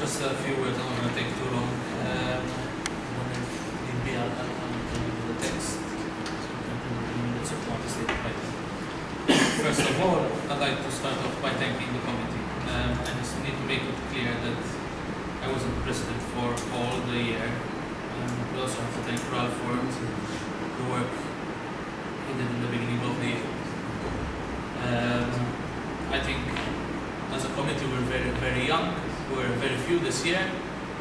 Just a few words, I'm not going to take too long. Maybe I'll do the text. First of all, I'd like to start off by thanking the committee. I just need to make it clear that I wasn't president for all the year. We also have to thank Ralph for the work he did in the beginning of the year. I think as a committee we're very, very young. We're very few this year,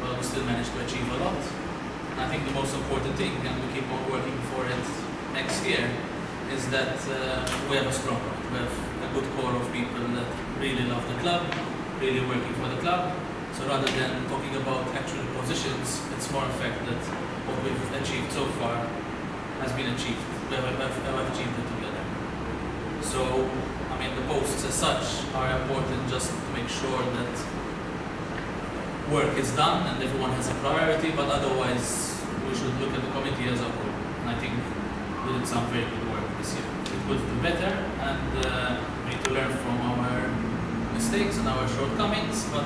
but we still managed to achieve a lot. And I think the most important thing, and we keep on working for it next year, is that we have a strong one. We have a good core of people that really love the club, really working for the club. So rather than talking about actual positions, it's more a fact that what we've achieved so far has been achieved. We have achieved it together. So, I mean, the posts as such are important just to make sure that work is done and everyone has a priority, but otherwise we should look at the committee as a whole. And I think we did some very good work this year. It could do better, and we need to learn from our mistakes and our shortcomings, but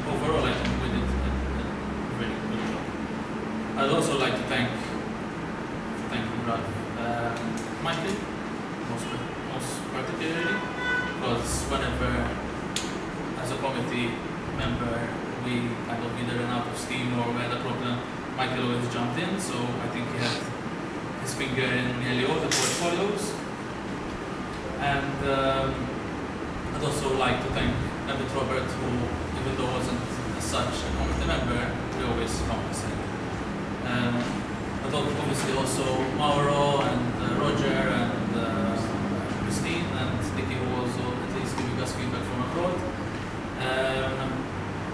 overall I think we did a very good job. I'd also like to thank Michael, most particularly, because whenever, as a committee member, we kind of either ran out of steam or we had a problem, Michael always jumped in, so I think he had his finger in nearly all the portfolios. And I'd also like to thank David Robert, who, even though wasn't as such a committee member, we always found the same. But obviously also Mauro and Roger and Christine and Nicky, who was at least giving us feedback from abroad.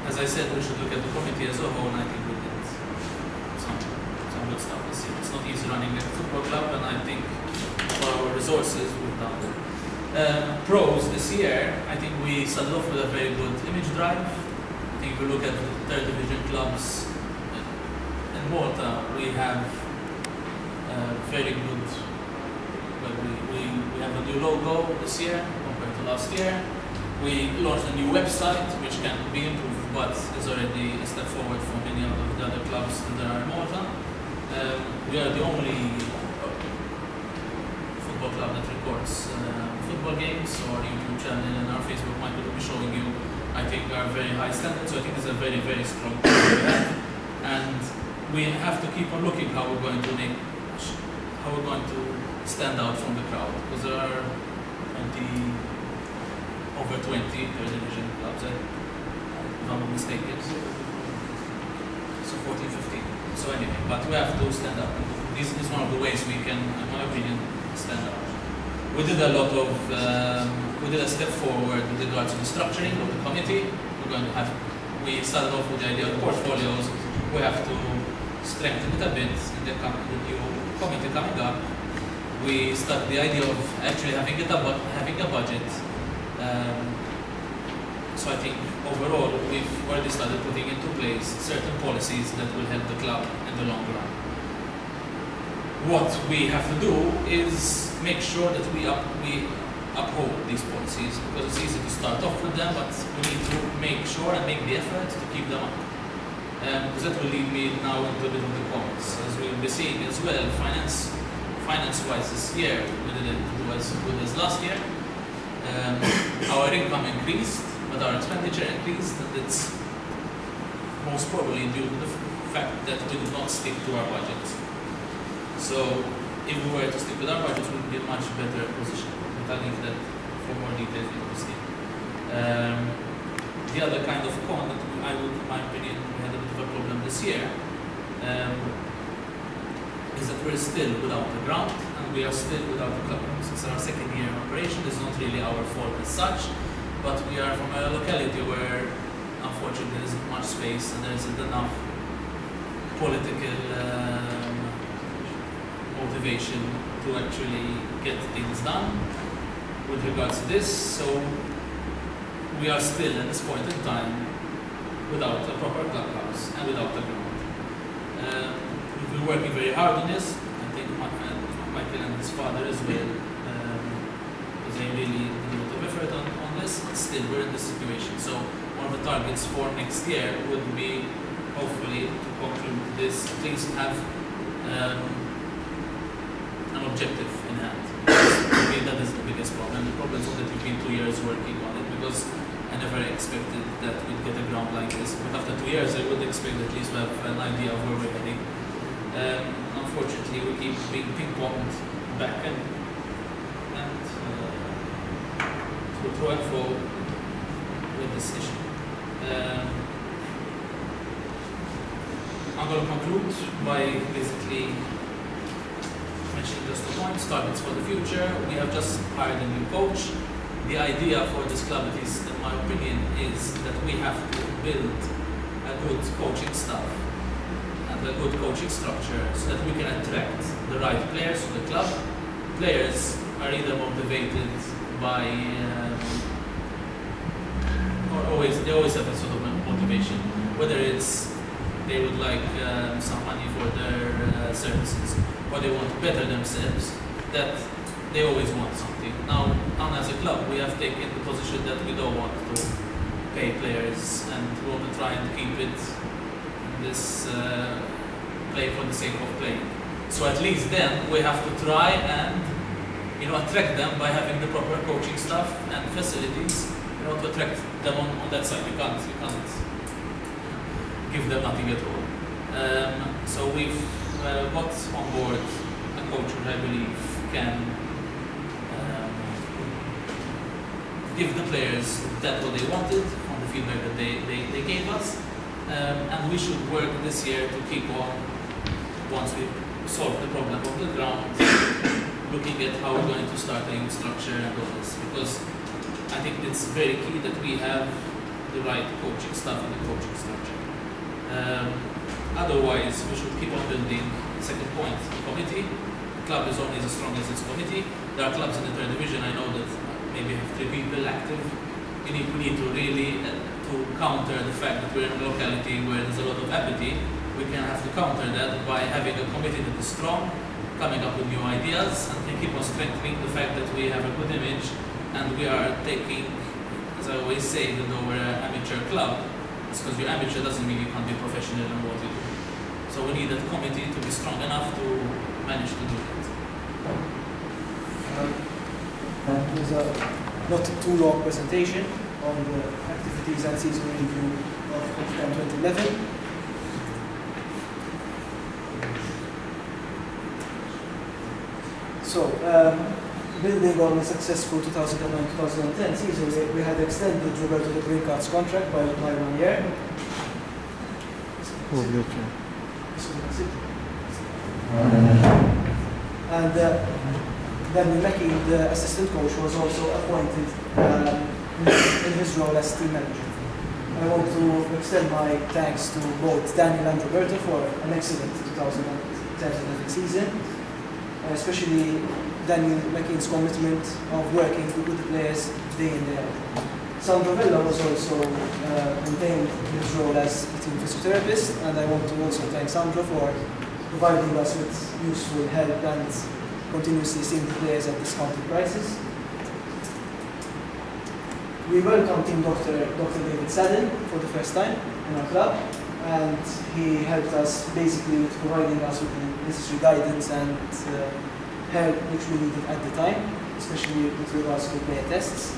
As I said, we should look at the committee as a whole, and I think we did some good stuff this year. It's not easy running a football club, and I think for our resources we've done it. Pros this year, I think we started off with a very good image drive. I think if we look at the third division clubs in Malta, we have very good. Well, we have a new logo this year compared to last year. We launched a new website, which can be improved, but is already a step forward from many of the other clubs that are in Malta. We are the only football club that records football games. So our YouTube channel and our Facebook might will be showing you, I think, are very high standards. So I think it's a very, very strong thing we have. And we have to keep on looking how we're going to stand out from the crowd, because there are over 20 third division clubs, if I'm not mistaken. So 14, 15. So anyway, but we have to stand up. This is one of the ways we can, in my opinion, stand out. We did a lot of, we did a step forward with regards to the structuring of the committee. We started off with the idea of portfolios. We have to strengthen it a bit in the new committee coming up. We started the idea of actually having a budget. So I think overall we've already started putting into place certain policies that will help the club in the long run. What we have to do is make sure that we uphold these policies, because it's easy to start off with them, but we need to make sure and make the effort to keep them up. Because that will lead me now into a bit of the comments. As we'll be seeing as well, finance-wise this year, we didn't do as good as last year. Our income increased, but our expenditure increased, and it's most probably due to the fact that we did not stick to our budget. So, if we were to stick with our budget, we would be in a much better position. But I'll leave that for more details with Christine. The other kind of con that in my opinion, we had a bit of a problem this year is that we're still without the ground, and we are still without the club. Since our second year operation, it's not really our fault as such, but we are from a locality where unfortunately there isn't much space and there isn't enough political motivation to actually get things done with regards to this. So we are still at this point in time without a proper clubhouse and without a ground. We've been working very hard on this. I think Michael and his father as well, because they really did a lot of effort on this, but still we're in this situation. So one of the targets for next year would be hopefully to conclude this, at least have an objective in hand. For me, that is the biggest problem. The problem is that we've been 2 years working on it, because I never expected that we'd get a ground like this. But after 2 years, I would expect at least to have an idea of where we're heading. Unfortunately, we keep being ping-ponged back and to and fro with this issue. I'm going to conclude by basically mentioning just the points, targets for the future. We have just hired a new coach. The idea for this club, at least in my opinion, is that we have to build a good coaching staff and a good coaching structure so that we can attract the right players to the club. Players are either motivated by, they always have a sort of motivation, whether it's they would like some money for their services, or they want to better themselves, that they always want something. Now as a club, we have taken the position that we don't want to pay players, and we want to try and keep it this play for the sake of playing. So at least then we have to try and attract them by having the proper coaching staff and facilities, to attract them on that side. You can't give them nothing at all. So we've got on board a coach who I believe can give the players that what they wanted from the feedback that they gave us, and we should work this year to keep on, once we solve the problem of the ground, looking at how we're going to start a new structure and all this, because I think it's very key that we have the right coaching staff and the coaching structure. Otherwise, we should keep on building. Second point, the committee. The club is only as strong as its committee. There are clubs in the third division, I know that maybe have 3 people active. We need to really, to counter the fact that we're in a locality where there's a lot of apathy, we can have to counter that by having a committee that is strong, coming up with new ideas, and can keep on strengthening the fact that we have a good image, and we are taking, as I always say, that though we're an amateur club, it's because you're amateur doesn't mean you can't be professional in what you do. So we need that committee to be strong enough to manage to do it. There's a not too long presentation on the activities and season review of 2010-2011. So, building on the successful 2009-2010 season, we had extended Roberto de Brincat's contract by 1 year. And Daniel Mackey, the assistant coach, was also appointed in his role as team manager. I want to extend my thanks to both Daniel and Roberto for an excellent 2010-2011 season. Especially Daniel Mackey's commitment of working with the players day in, day out. Sandro Vella was also maintained his role as a team physiotherapist, and I want to also thank Sandro for providing us with useful help and continuously seeing the players at discounted prices. We welcomed Team Dr. David Sadden for the first time in our club, and he helped us basically with providing us with the necessary guidance and help which we needed at the time, especially with regards to player tests.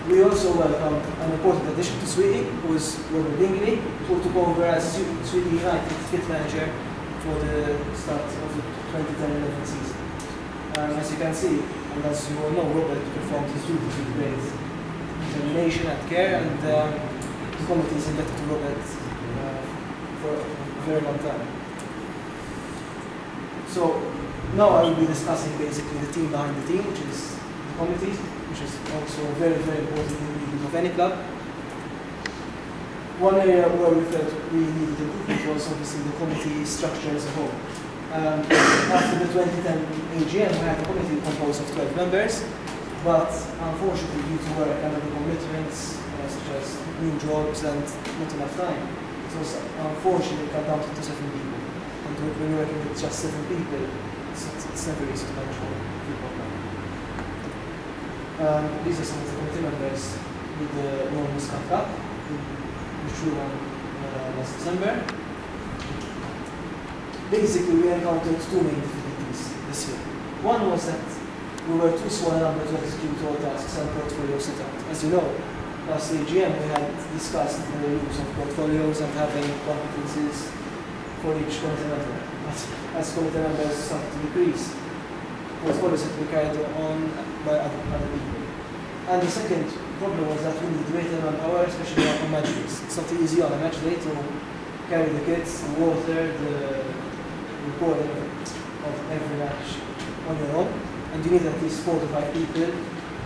We also welcomed an important addition to Swieqi, who was Robert Bingley, who took over as Swieqi United kit manager for the start of the 2010-11 season. As you can see, and as you all know, Robert performed his duties with great determination and care, and the committee is indebted to Robert for a very long time. So now I will be discussing basically the team behind the team, which is the committee, which is also very, very important in the leading of any club. One area where we felt we needed improvement was obviously the committee structure as a whole. After the 2010 AGM, we had a committee composed of 12 members, but unfortunately due to work and other commitments, such as new jobs and not enough time, it was unfortunately cut down to 7 people. And when you're working with just 7 people, it's never easy to manage all people. These are some of the committee members. with the Enormous Cup, which we won last December. Basically, we encountered two main difficulties this year. One was that we were too small a number to execute all tasks and portfolio setup. As you know, last AGM we had discussed the use of portfolios and having competencies for each committee member. But as committee members started to decrease, portfolios had to be carried on by other people. And the second problem was that we needed greater manpower, especially on match days. It's not easy on a match day to carry the kits, the water, the recording of every match on your own. And you need at least 4 to 5 people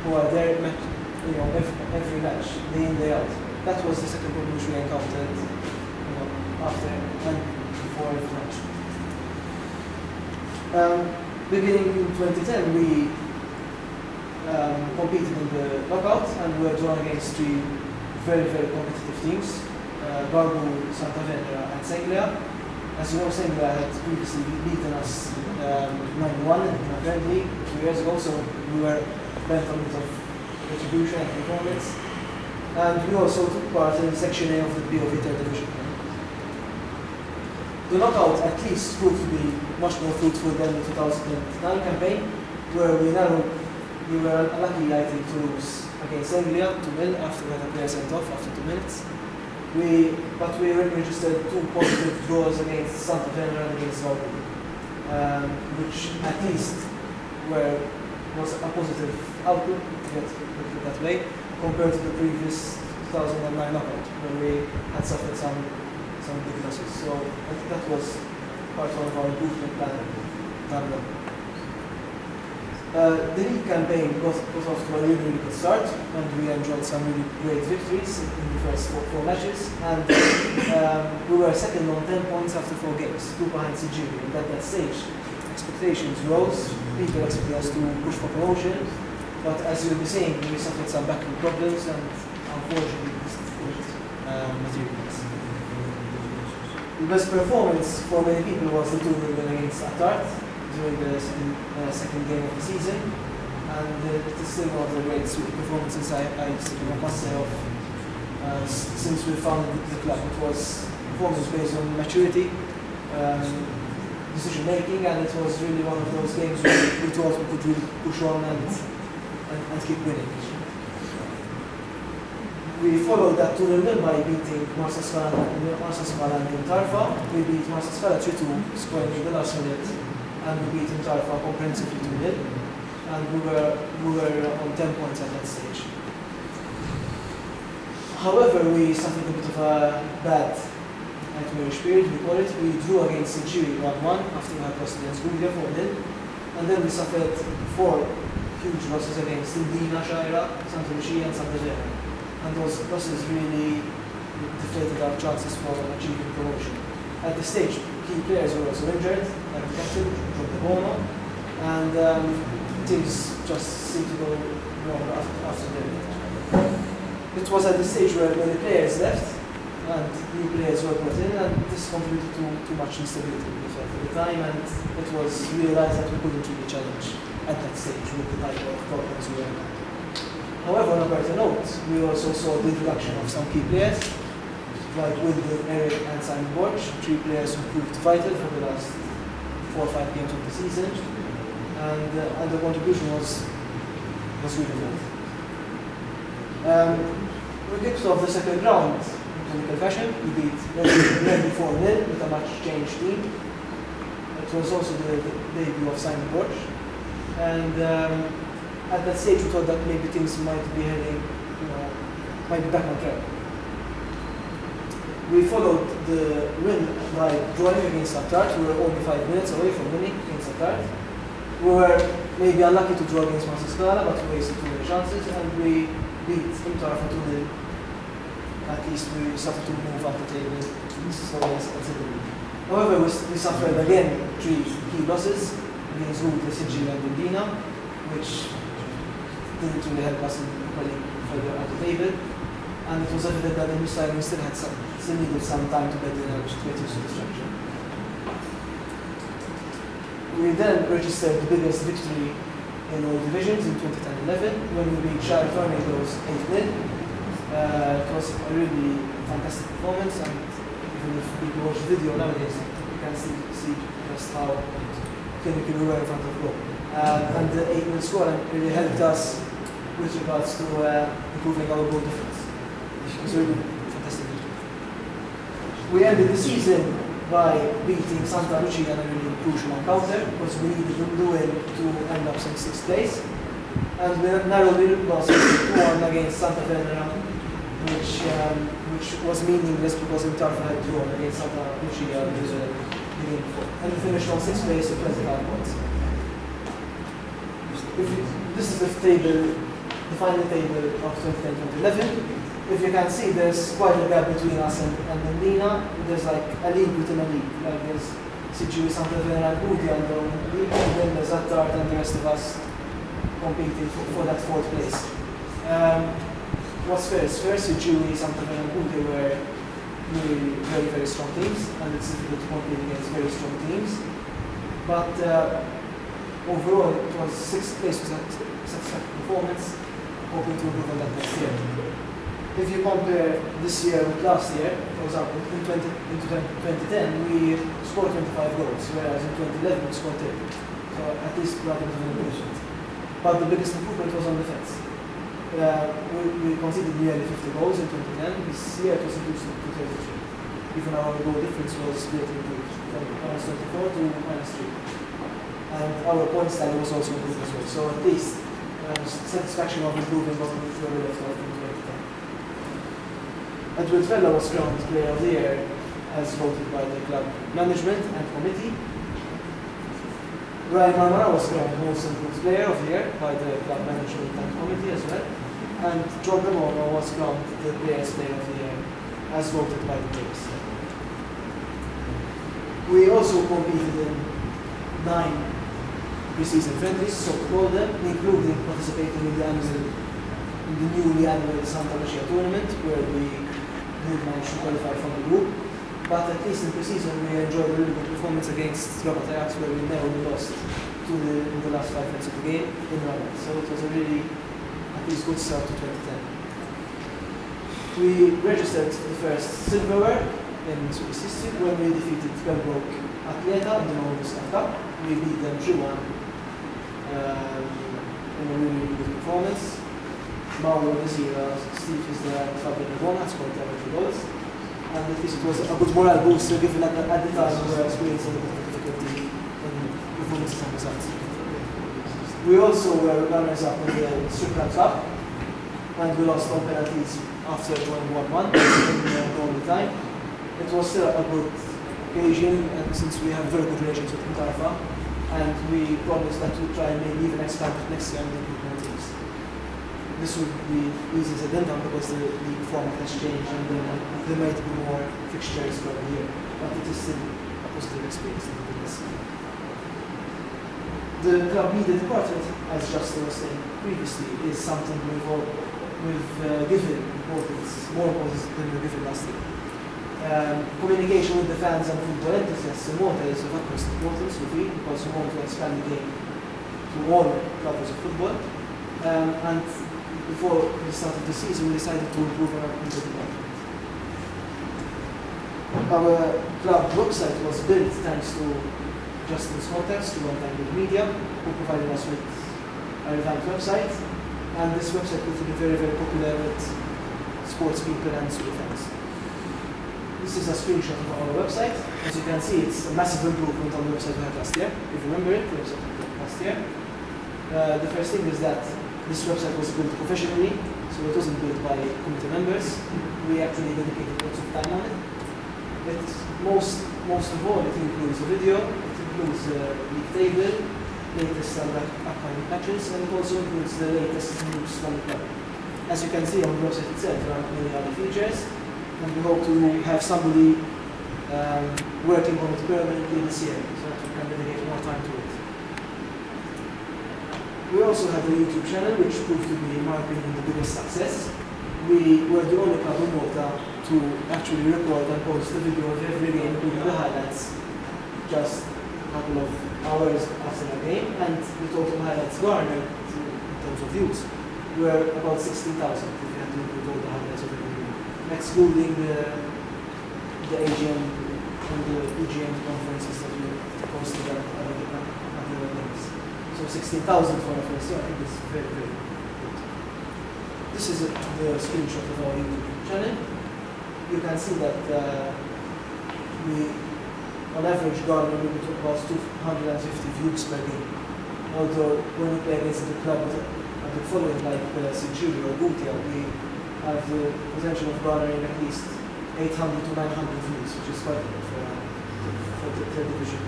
who are there every match, day in, day out. That was the second problem which we encountered after and before every match. Beginning in 2010, we competed in the knockout and we were drawn against 3 very, very competitive teams, Barbu, Santa Venera and Senglia. As you know, Senglia had previously beaten us 9-1 in a friendly 2 years ago, so we were bent on a bit of retribution and performance. And we also took part in Section A of the BOV third division. The knockout at least proved to be much more fruitful than the 2009 campaign, where we were unlucky, I think, to lose against Anglia 2-0 after we had a player sent off after 2 minutes. But we registered 2 positive draws against Santa Venera and against Valbu, which at least was a positive outlook, to get it that way, compared to the previous 2009 knockout, where we had suffered some big losses. So I think that was part of our improvement plan down the road. The league campaign got off to a really good start, and we enjoyed some really great victories in the first 4 matches. And we were second on 10 points after 4 games, 2 behind Swieqi. And at that stage, expectations rose. People expected us to push for promotion, but as you'll be saying, we suffered some backing problems, and unfortunately, this didn't materialize. The best performance for many people was the 2-0 win against Attard during the second game of the season, and it is still one of the great Swieqi performances I must say of since we founded the club. It was performance based on maturity, decision making, and it was really one of those games where we thought we could really push on and keep winning. We followed that 2-0 win by beating Marsa Scala and Tarfa. We beat Marsa Scala 3-2, scoring in the last minute, and we beat Tarfa comprehensively 2-0. And we were on 10 points at that stage. However, we suffered a bit of a bad nightmarish period, we call it. We drew against Swieqi 1-1 after we had lost against Guglia 4-0. And then we suffered 4 huge losses against Indina, Shaira, Santa Lucia and Santa Vera. And those losses really deflated our chances for achieving promotion. At this stage, key players were also injured, like the captain, John De Bono, and things just seemed to go wrong after them. It was at the stage where the players left and new players were brought in, and this contributed to too much instability in the field at the time, and it was realized that we couldn't really challenge at that stage with the type of problems we were in. However, on a brighter note, we also saw the introduction of some key players, like Wilbur, Eric and Simon Borch, 3 players who proved vital for the last 4 or 5 games of the season, and the contribution was really good. We kicked off the second round in clinical fashion. We beat Rennes 4-0 with a much changed team. It was also the debut of Simon Borch, and at that stage we thought that maybe things might be back on track. We followed the win by drawing against Attard. We were only 5 minutes away from winning against Attard. We were maybe unlucky to draw against Marsa Scala, but we wasted 2 many chances, and we beat Tarfa 2-0. At least we started to move up the table slowly and considerably. However, we suffered again 3 key losses against Guglia, Swieqi and Indina, which didn't really help us in pulling further out the table. And it was evident that the new signing still needed some time to bed in and get used to the structure. We then registered the biggest victory in all divisions in 2010-11 when we beat Shire Tornadoes 8-0, It was a really fantastic performance, and even if people watch the video nowadays, you can see just how clinical we were in front of goal. And the 8-0 score really helped us with regards to improving our goal difference. It was really fantastic. We ended the season by beating Santa Lucia in a really crucial encounter, because we needed to win to end up in 6th place. And we narrowly lost 2-1 against Santa Venera, which was meaningless because Intarfa had drawn against Santa Lucia the game before. And we finished on 6th place with 25 points. This is the final table of 2010-2011. If you can see, there's quite a gap between us and Mendina. There's like a league within a league. Like there's Siġġi, Santa Venera, and Budi and then there's Attard and the rest of us competing for that 4th place. What's first? First, Siġġi, Santa Venera, and Budi were really very, very strong teams, and it's difficult to compete against very strong teams. But overall, it was 6th place was a satisfactory performance, hoping to improve on that next year. If you compare this year with last year, for example, in 2010 we scored 25 goals, whereas in 2011 we scored 30. So at least we had an improvement. But the biggest improvement was on defense. We conceded nearly 50 goals in 2010. This year it was reduced to 33. Even our goal difference was greatly improved from -24 to -3. And our points tally was also improved as well. So at least satisfaction of improving on where we left off in 2010. Edward Vella was crowned Player of the Year as voted by the club management and committee. Ryan Marmara was crowned Most Improved Player of the Year by the club management and committee as well. And John Gamona was crowned the Players Player of the Year as voted by the players. We also competed in 9 pre-season friendlies, so to call them, including participating in the newly annual Santa Lucia tournament, where we did manage to qualify from the group. But at least in pre-season we enjoyed a really good performance against Rabat Ajax, where we narrowly lost in the last 5 minutes of the game in Rabat. So it was a really, at least, good start to 2010. We registered the first silverware in Swiss history when we defeated Pembroke Calleja in the Northern Cup. We beat them 3-1 in a really, really good performance. Mauro Desira, Steve is the Fabian Bona, scored 2 goals. And at least it was a good morale booster given at the time we were experiencing a bit of difficulty in performances and results. We also were runners-up in the Strickland Cup, and we lost on penalties after going 1-1 in only time. It was still a good occasion, and since we have very good relations with Intarfa, and we promised that we'd try and maybe even expand it next year and improve more teams. This would be easy said than done because the league format has changed and there might be more fixtures for the year, but it is still a positive experience nevertheless. The club media department, as Justin was saying previously, is something we've given importance, more importance than we given last year. Communication with the fans and football enthusiasts in Malta is of utmost importance with me because we want to expand the game to all levels of football. And before we started the season, we decided to improve our media department. Our club website was built thanks to Justin's contacts to One-Time Media, who provided us with a revamped website. And this website will be very, very popular with sports people and super fans. This is a screenshot of our website. As you can see, it's a massive improvement on the website we had last year. If you remember it, the website we had last year. The first thing is that this website was built professionally, so it wasn't built by committee members. We actually dedicated lots of time on it. Most of all, it includes a video, it includes the league table, latest and upcoming matches, and it also includes the latest news from the club. As you can see on the website itself, there are many other features, and we hope to have somebody working on it permanently this year, so that we can dedicate more time to it. We also have a YouTube channel, which proved to be, in my opinion, the biggest success. We were the only club in Malta to actually record and post a video of every game, including the highlights, just a couple of hours after the game, and the total highlights garnered in terms of views were about 16,000 if you had to include all the highlights of excluding the AGM and the AGM conferences that we posted at other events. So 16,000 for the first year, I think is very, very good. This is the screenshot of our YouTube channel. You can see that we, on average, garner about 250 views per game. Although when we play against the club at the following, like Swieqi or Gutia, we have the potential of garnering at least 800 to 900 views, which is quite a lot for the third division.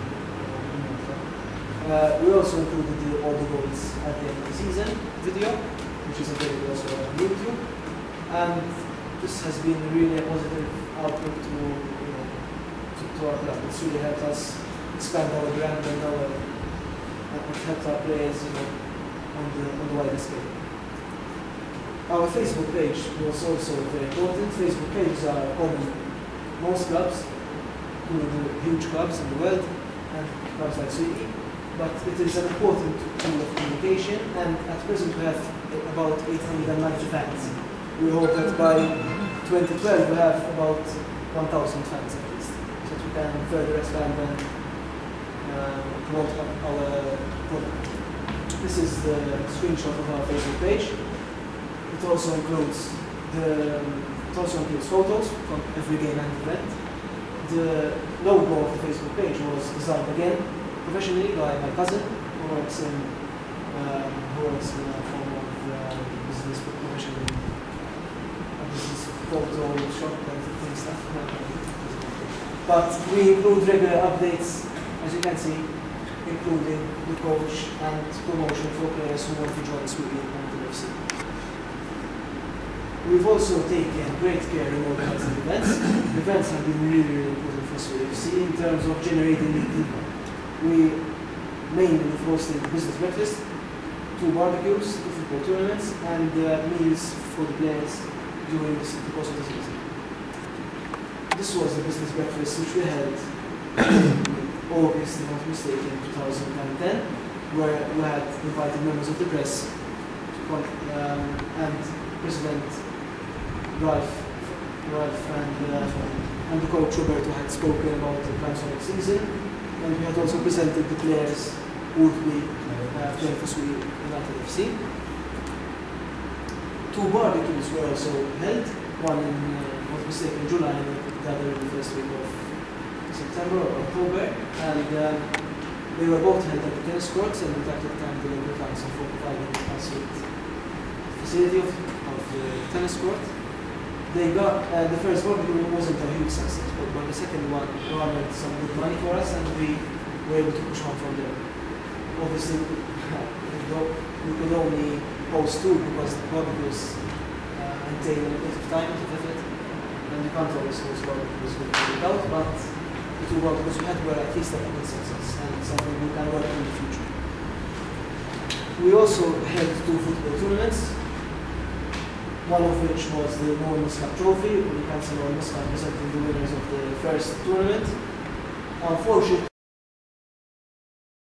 We also included all the goals at the end of the season video, which is available also on YouTube. And this has been really a positive outlook to our club. It's really helped us expand our brand and it helped our players on the wider scale. Our Facebook page was also very important. Facebook pages are common in most clubs, including the huge clubs in the world, and clubs like Swieqi. But it is an important tool of communication, and at present we have about 890 fans. We hope that by 2012 we have about 1,000 fans at least, so that we can further expand and promote our product. This is the screenshot of our Facebook page. It also includes photos from every game and event. The logo of the Facebook page was designed again professionally by my cousin, who works in a form of business profession, a business photo shop and things stuff. But we include regular updates, as you can see, including the coach and promotion for players who want to join Swieqi and the FC. We've also taken great care in organizing events. Events have been really, really important for Swieqi FC in terms of generating league income. We mainly hosted business breakfast, 2 barbecues, 2 football tournaments, and meals for the players during the course of the season. This was the business breakfast which we held in August, if I'm not mistaken, 2010, where we had invited members of the press and President Ralph and the coach Roberto had spoken about the plans for next season. And we had also presented the players who would be playing for Swieqi United FC. 2 barbecues were also held, one in, what was taken in July and the other in the first week of September or October. And they were both held at the tennis courts, and we took time to the council for providing us with the facility of the tennis court. They got, the first barbecue wasn't a huge success, but the second one garnered some good money for us, and we were able to push on from there. Obviously, we could only host 2 because the barbecues entail a bit of time, a bit of effort, and you can't always host barbecues without, but the 2 barbecues we had were at least a good success, and something we can work on in the future. We also held 2 football tournaments, one of which was the Normus Cup Trophy, where we cancelled Normus Cup presenting the winners of the first tournament. Unfortunately,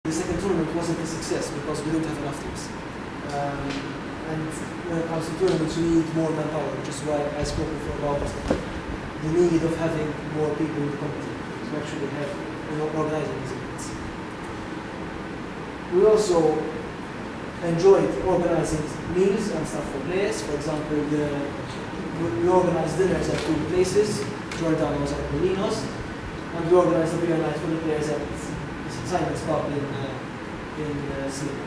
the second tournament wasn't a success because we didn't have enough teams. And when it comes to tournaments, we need more manpower, which is why I spoke before about the need of having more people in the company to actually have organizing these events. We also enjoyed organizing meals and stuff for players. For example, we organized dinners at 2 places, Giordano's and Molino's, and we organized a beer night for the players at Simon's Pub in Sweden.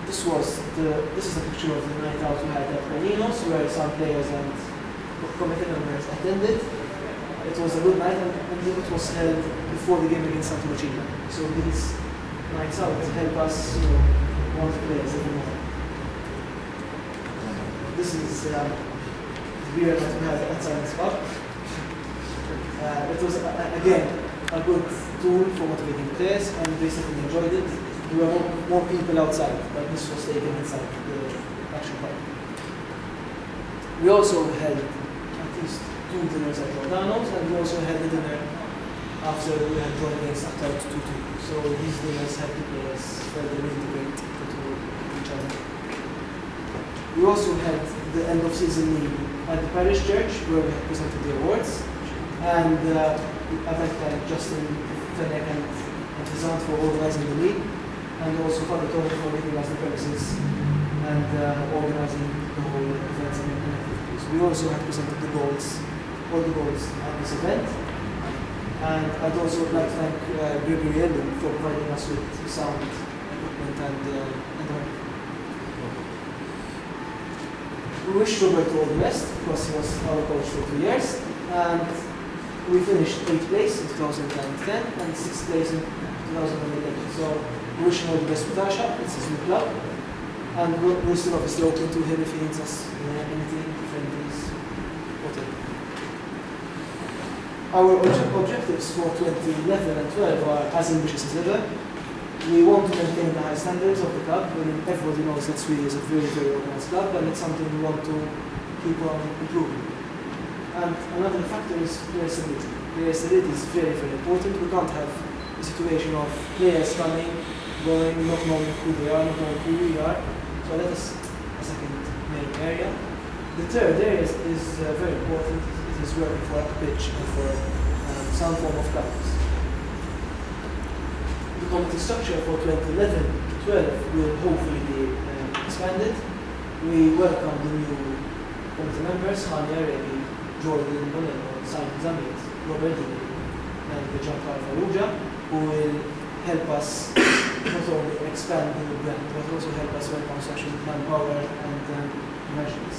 This is a picture of the night out we had at Molino's, where some players and committee members attended. It was a good night, and it was held before the game against Sant'Lucia. So these nights out help us, want to play as every morning. This is the beer that we had at Simon's Pub. It was, again, a good tool for motivating players, and they certainly enjoyed it. There were more people outside, but this was taken inside the action park. We also had at least 2 dinners at Giordano's, and we also had a dinner after we had drawn against Actar 2-2. So these dinners help the players further integrate into each other. We also had the end of season meeting at the parish church where we had presented the awards. And I'd like to thank Justin, Fenech and his aunt for organising the league, and also Father Tony for giving us the premises and organising the whole events and activities. We also had presented the goals, all the goals at this event. And I'd also like to thank Gregory Ellen for providing us with sound equipment and the We wish Roberto all the best because he was our coach for 2 years. And we finished 8th place in 2010 and 6th place in 2011. So we wish him all the best with Asha, it's his new club. And we're still obviously open to him if he needs us anything, friendlies, whatever. Our objectives for 2011 and 12 are as ambitious as ever. We want to maintain the high standards of the club. I mean, everybody knows that Swieqi is a very, very organized club, and it's something we want to keep on improving. And another factor is player stability. Player stability is very, very important. We can't have a situation of players coming, going, not knowing who they are, not knowing who we are. So that is a second main area. The third area is very important. It is working for a pitch and for some form of governance. The committee structure for 2011-12 will hopefully be expanded. We welcome the new committee members, Hania Rebi, Jordan Bonello, Simon Zamit, Robert Dini, and Giancarlo Farrugia, who will help us not only expand the brand, but also help us welcome social manpower and measures.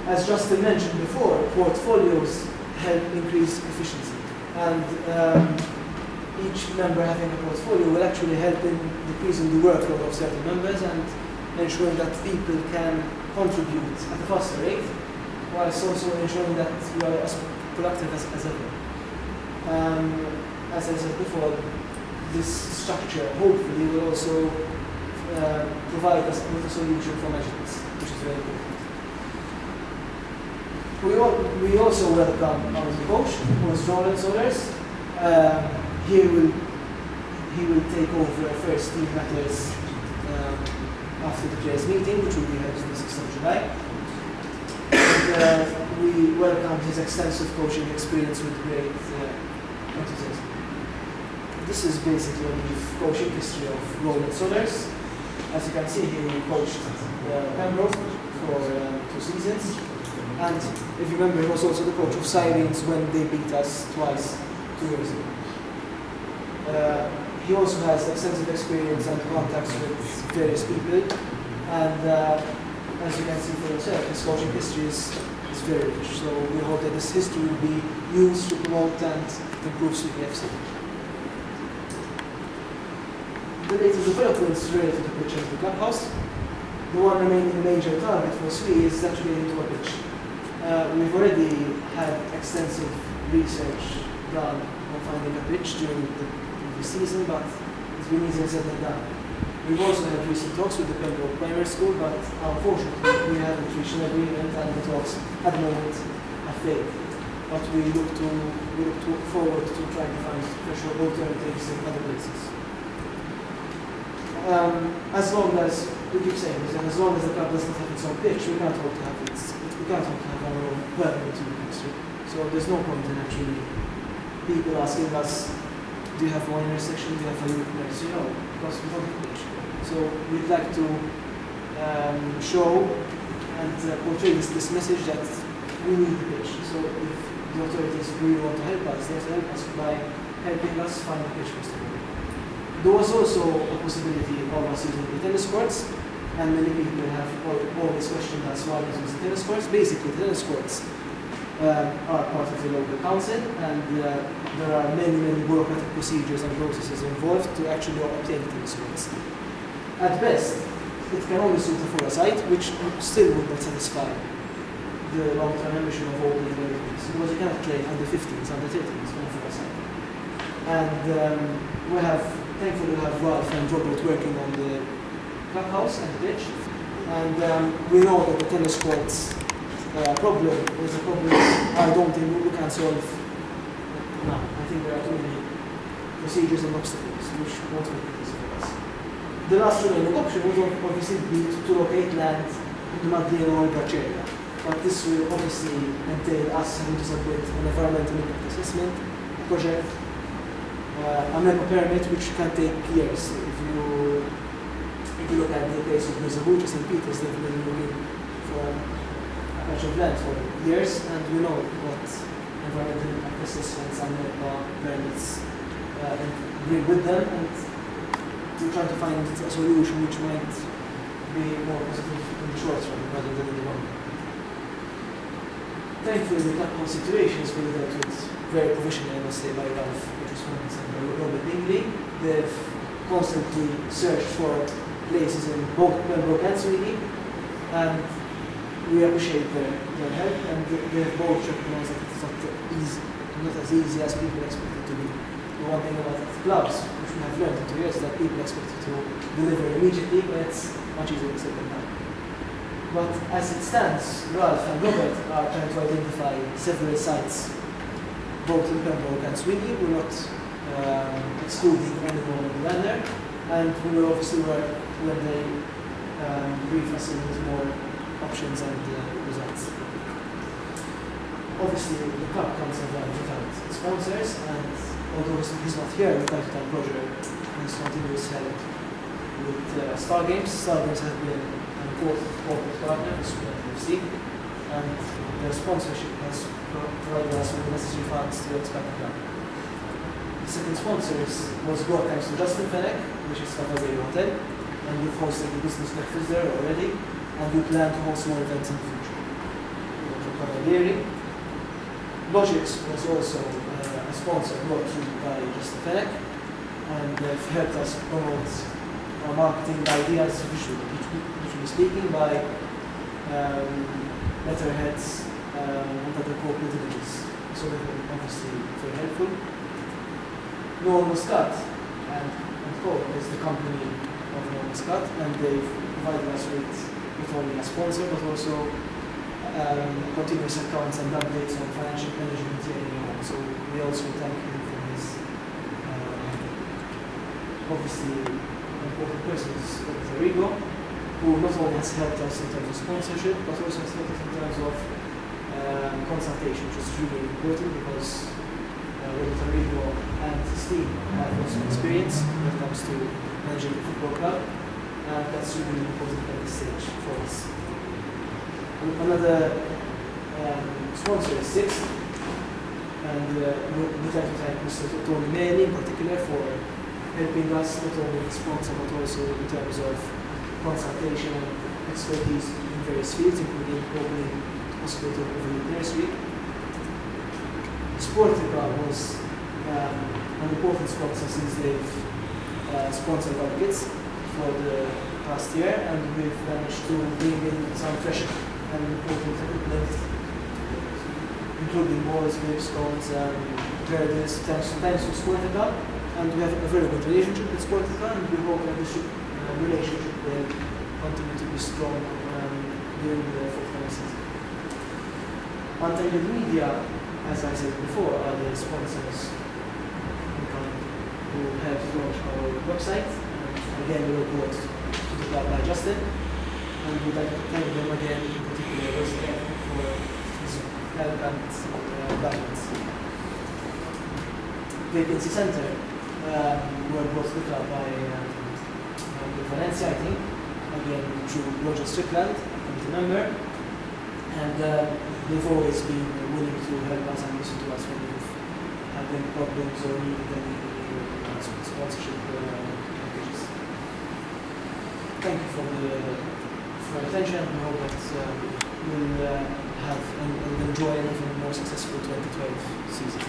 As Justin mentioned before, portfolios help increase efficiency. And each member having a portfolio will actually help in decreasing the workload of certain members and ensuring that people can contribute at a faster rate, whilst also ensuring that we are as productive as ever. As I said before, this structure hopefully will also provide us with a solution for measurements, which is very important. We also welcome our coach, who is Roland Solers. He will take over first team matters after the players' meeting, which will be held on the 6th of July. And we welcome his extensive coaching experience with great enthusiasm. This is basically a brief coaching history of Roland Solers. As you can see, he coached Pembroke for 2 seasons. And if you remember, he was also the coach of Sirens when they beat us twice 2 years ago. He also has extensive experience and contacts with various people, and as you can see for yourself, his coaching history is very rich. So we hope that this history will be used to promote and improve Swieqi FC. The latest developments related to the pitch and the clubhouse. The one remaining major target for Swieqi is that getting into a pitch. We've already had extensive research done on finding a pitch during the season, but it's been easier said than done. We've also had recent talks with the Pembroke Primary School, but unfortunately we haven't reached an agreement, and the talks at the moment have failed. But we look forward to trying to find special alternatives in other places. As long as we keep saying this, and as long as the club doesn't have its own pitch, we can't hope to have our own permanent unit. So there's no point in actually people asking us, do you have one intersection, do you have a unit next? You know, because we don't have a pitch. So we'd like to show and portray this message that we need the pitch. So if the authorities really want to help us, they have to help us by helping us find a pitch first of all. There was also a possibility of us using the tennis courts, and many people have always questioned us why we use the tennis courts. Basically, the tennis courts are part of the local council, and there are many bureaucratic procedures and processes involved to actually obtain tennis courts. At best, it can only suit a 4-a-side, which still would not satisfy the long-term ambition of all the developments, because you cannot play under 15s, under 13s on a 4-a-side. And thankfully we have Ralph and Robert working on the clubhouse and the pitch, and we know that the tennis courts problem is a problem I don't think we can solve now. I think there are too many procedures and obstacles which won't make it easy for us. The last remaining option would obviously be to locate land in the Madlina or Braċ area. But this will obviously entail us having to submit an environmental impact assessment project, a MEPA permit, which can take years. If you look at the case of Mizabuch, St. Peter's, they've been looking for a patch of land for years, and we know what environmental impact assessments and MEPA permits bring with them, and to try to find a solution which might be more positive in the short run rather than in the long run. Thankfully, the capital situation has been dealt with very professionally, I must say, by Ralph, which is and Robert Bingley. They've constantly searched for places in both Pembroke and Swieqi, and we appreciate their help, and they've both recognized that it's not as easy as people expect it to be. The one thing about clubs, which we have learned in 2 years, is that people expect it to deliver immediately, but it's much easier said than done. But as it stands, Ralph and Robert are trying to identify several sites, both in Pembroke and Swieqi. We're not excluding anyone on the lander, and we will obviously work when they brief us with more options and results. Obviously, the club comes without sponsors, and although he's not here, the Time to Time project has continuous help with Star Games. Star Games has been an important corporate partner for Swieqi FC, and their sponsorship has provided us with the necessary funds to expand the club. The second sponsor was brought thanks to Justin Fenech, which is Calleja Hotel, and we've hosted the business breakfast there already, and we plan to host more events in the future. Logix was also a sponsor brought through by Justin Fenech, and they've helped us promote our marketing ideas visually speaking by letterheads and other corporate images. So they've been obviously very helpful. Noel Muscat and Co. is the company of Noel Muscat, and they've provided us with not only a sponsor but also continuous accounts and updates on financial management here in Europe. So we also thank him for his obviously important person is Dr. Rigo, who not only has helped us in terms of sponsorship but also has helped us in terms of consultation, which is really important because Dr. Rigo and his team have also experience when it comes to managing the football club, and that's really important at this stage for us. Another sponsor is Six, and we'd like to thank Mr. Tony Maney in particular for helping us not only with sponsor but also in terms of consultation and expertise in various fields, including opening the possibility of opening nursery. Sportica was an important sponsor since they've sponsored our kids for the past year, and we've managed to bring in some fresh and important equipment, including balls, whips, stones, and girders, thanks to Sportica. And we have a very good relationship with Sportica, and we hope that this relationship will continue to be strong during the forthcoming season. Untitled Media, as I said before, are the sponsors who have launched our website. And again, we were brought to the club by Justin, and we'd like to thank them again, in particular Rosie, for his help and guidance. Vacancy Center were brought to the club by Valencia, I think, again through Roger Strickland, the member, and they've always been willing to help us and listen to us when we've had any problems or needed any sponsorship packages. Thank you for your attention, and we hope that we'll have and enjoy an even more successful 2012 season.